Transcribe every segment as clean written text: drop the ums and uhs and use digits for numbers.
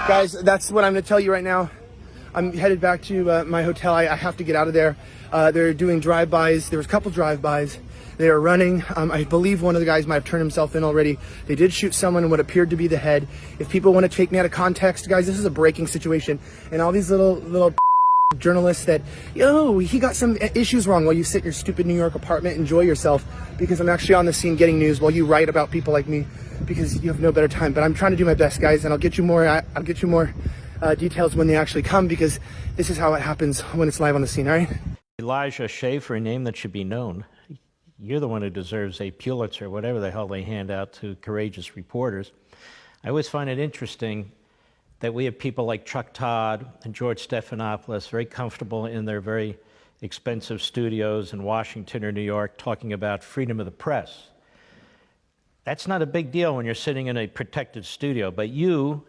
Guys, that's what I'm going to tell you right now. I'm headed back to my hotel. I have to get out of there. They're doing drive-bys. There was a couple drive-bys. They are running. I believe one of the guys might have turned himself in already. They did shoot someone in what appeared to be the head. If people want to take me out of context, guys, this is a breaking situation. And all these little journalists that, yo, he got some issues wrong while you sit in your stupid New York apartment, enjoy yourself, because I'm actually on the scene getting news while you write about people like me because you have no better time. But I'm trying to do my best, guys, and I'll get you more details when they actually come, because this is how it happens when it's live on the scene, all right? Elijah Schaffer, a name that should be known. You're the one who deserves a Pulitzer, whatever the hell they hand out to courageous reporters. I always find it interesting that we have people like Chuck Todd and George Stephanopoulos very comfortable in their very expensive studios in Washington or New York talking about freedom of the press. That's not a big deal when you're sitting in a protected studio, but you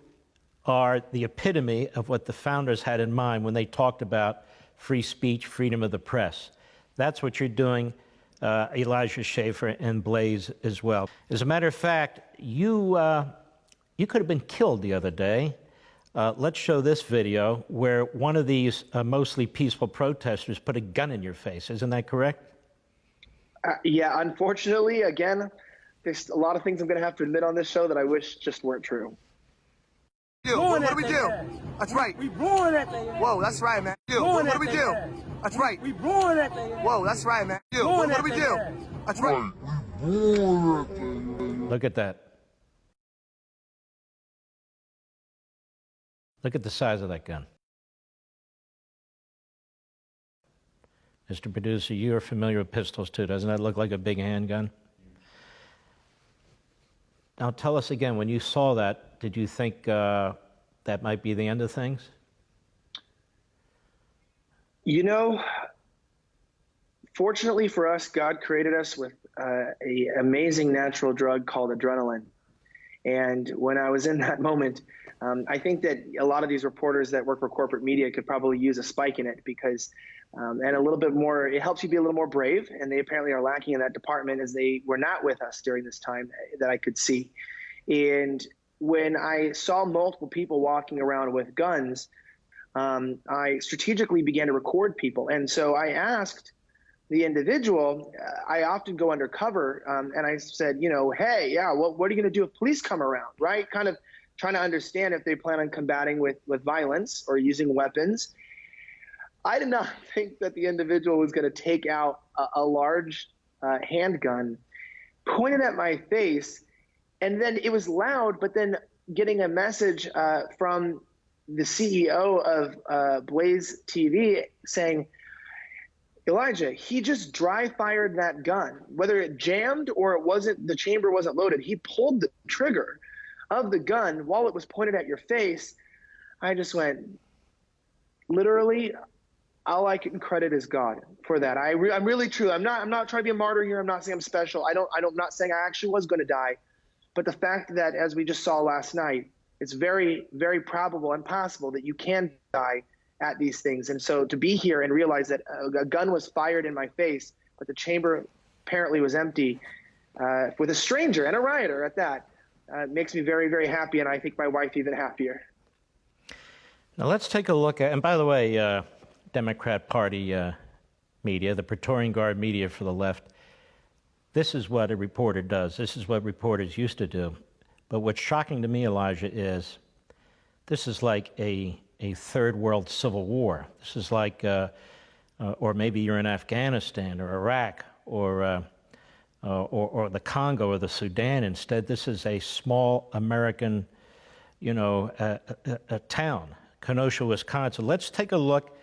are the epitome of what the founders had in mind when they talked about free speech, freedom of the press. That's what you're doing, Elijah Schaffer and Blaze as well. As a matter of fact, you could have been killed the other day. Let's show this video where one of these mostly peaceful protesters put a gun in your face. Isn't that correct? Yeah, unfortunately, again, there's a lot of things I'm going to have to admit on this show that I wish just weren't true. What do we do? That's right. We blowing at the ass. Whoa, that's right, man. What do we do? That's right. We blowing at the ass. Whoa, that's right, man. What do we do? That's right. Look at that. Look at the size of that gun. Mr. Producer, you are familiar with pistols too. Doesn't that look like a big handgun? Now tell us again, when you saw that, did you think that might be the end of things? You know, fortunately for us, God created us with an amazing natural drug called adrenaline. And when I was in that moment, I think that a lot of these reporters that work for corporate media could probably use a spike in it because, and a little bit more, it helps you be a little more brave. And they apparently are lacking in that department as they were not with us during this time that I could see. And when I saw multiple people walking around with guns, I strategically began to record people. And so I asked the individual, I often go undercover, and I said, you know, hey, yeah, what are you going to do if police come around, right? Kind of trying to understand if they plan on combating with violence or using weapons. I did not think that the individual was going to take out a large handgun, pointed at my face, and then it was loud, but then getting a message from the CEO of BlazeTV saying, Elijah, he just dry fired that gun. Whether it jammed or it wasn't, the chamber wasn't loaded. He pulled the trigger of the gun while it was pointed at your face. I just went, literally, all I can credit is God for that. I'm really true. I'm not trying to be a martyr here. I'm not saying I'm special. I'm not saying I actually was going to die. But the fact that, as we just saw last night, it's very, very probable and possible that you can die at these things. And so to be here and realize that a gun was fired in my face, but the chamber apparently was empty with a stranger and a rioter at that, makes me very, very happy, and I think my wife even happier. Now let's take a look at, and by the way, Democrat Party media, the Praetorian Guard media for the left, this is what a reporter does. This is what reporters used to do. But what's shocking to me, Elijah, is this is like a third world civil war. This is like, or maybe you're in Afghanistan or Iraq or the Congo or the Sudan. Instead, this is a small American, a town, Kenosha, Wisconsin. Let's take a look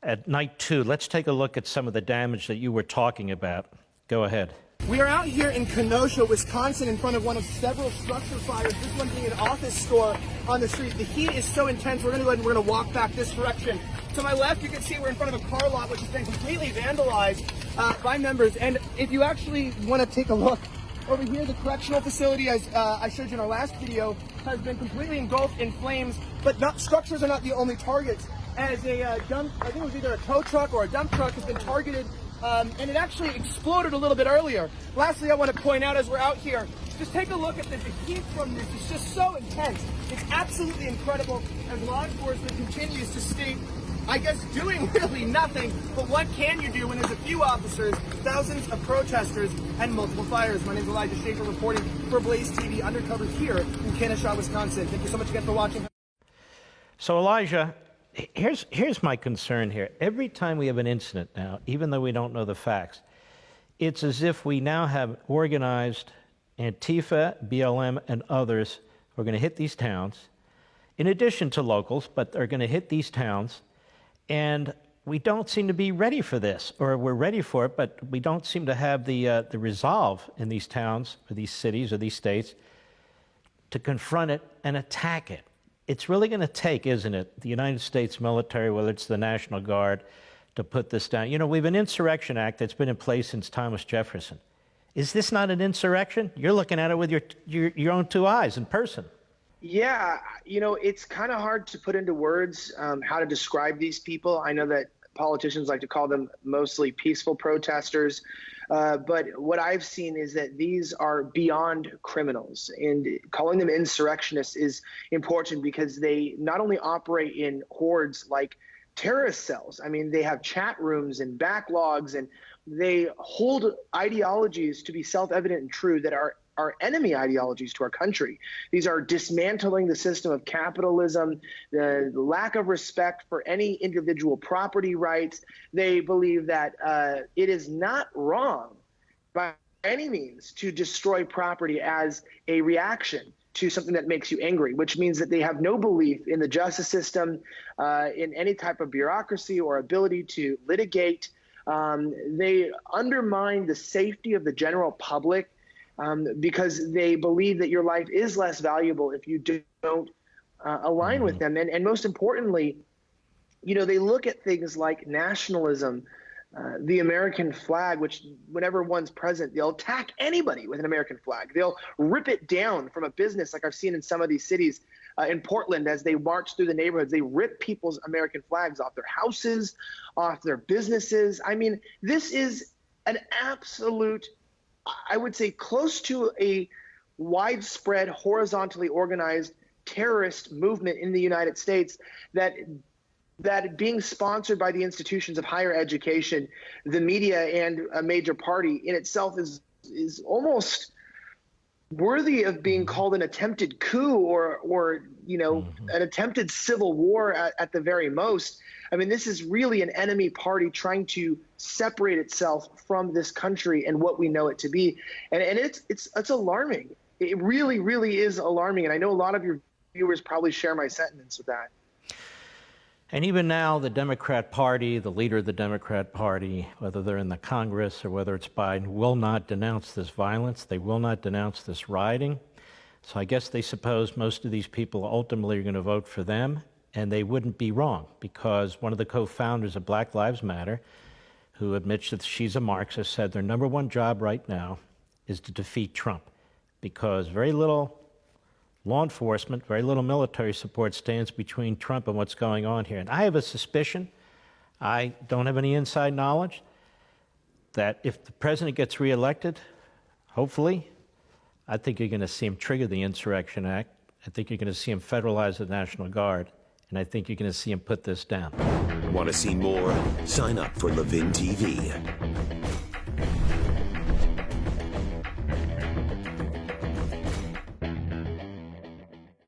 at night 2. Let's take a look at some of the damage that you were talking about. Go ahead. We are out here in Kenosha, Wisconsin, in front of one of several structure fires, this one being an office store on the street. The heat is so intense, we're going to go ahead and we're going to walk back this direction. To my left, you can see we're in front of a car lot, which has been completely vandalized by members. And if you actually want to take a look, over here, the correctional facility, as I showed you in our last video, has been completely engulfed in flames, but structures are not the only targets. As a dump, I think it was either a tow truck or a dump truck has been targeted, and it actually exploded a little bit earlier. Lastly, I want to point out as we're out here, Just take a look at this. The heat from this is just so intense. It's absolutely incredible as law enforcement continues to state, I guess, doing really nothing. But what can you do when there's a few officers, thousands of protesters, and multiple fires? My name is Elijah Schaffer reporting for BlazeTV undercover here in Kenosha, Wisconsin. Thank you so much again for watching. So, Elijah, here's my concern here. Every time we have an incident now, even though we don't know the facts, it's as if we now have organized Antifa, BLM, and others who are going to hit these towns, in addition to locals, but they're going to hit these towns, and we don't seem to be ready for this, or we're ready for it, but we don't seem to have the resolve in these towns, or these cities, or these states, to confront it and attack it. It's really going to take, isn't it, the United States military, whether it's the National Guard, to put this down. You know, we have an Insurrection Act that's been in place since Thomas Jefferson. Is this not an insurrection? You're looking at it with your own two eyes in person. Yeah, you know, it's kind of hard to put into words how to describe these people. I know that politicians like to call them mostly peaceful protesters, but what I've seen is that these are beyond criminals, and calling them insurrectionists is important because they not only operate in hordes like terrorist cells. I mean, they have chat rooms and backlogs, and they hold ideologies to be self-evident and true that are enemy ideologies to our country. These are dismantling the system of capitalism, the lack of respect for any individual property rights. They believe that it is not wrong by any means to destroy property as a reaction to something that makes you angry, which means that they have no belief in the justice system, in any type of bureaucracy or ability to litigate. They undermine the safety of the general public because they believe that your life is less valuable if you don't align with them. And most importantly, you know, they look at things like nationalism, the American flag, which whenever one's present, they'll attack anybody with an American flag. They'll rip it down from a business, like I've seen in some of these cities. In Portland, as they march through the neighborhoods, they rip people's American flags off their houses, off their businesses. I mean, this is an absolute, I would say, close to a widespread, horizontally organized terrorist movement in the United States that being sponsored by the institutions of higher education, the media, and a major party in itself is almost worthy of being called an attempted coup or you know, an attempted civil war at the very most. I mean, this is really an enemy party trying to separate itself from this country and what we know it to be. And it's alarming. It really, really is alarming. And I know a lot of your viewers probably share my sentiments with that. And even now, the Democrat Party, the leader of the Democrat Party, whether they're in the Congress or whether it's Biden, will not denounce this violence. They will not denounce this rioting. So I guess they suppose most of these people ultimately are going to vote for them, and they wouldn't be wrong, because one of the co-founders of Black Lives Matter, who admits that she's a Marxist, said their number one job right now is to defeat Trump, because very little law enforcement, very little military support stands between Trump and what's going on here. And I have a suspicion, I don't have any inside knowledge, that if the president gets reelected, hopefully, I think you're going to see him trigger the Insurrection Act. I think you're going to see him federalize the National Guard. And I think you're going to see him put this down. Want to see more? Sign up for Levin TV.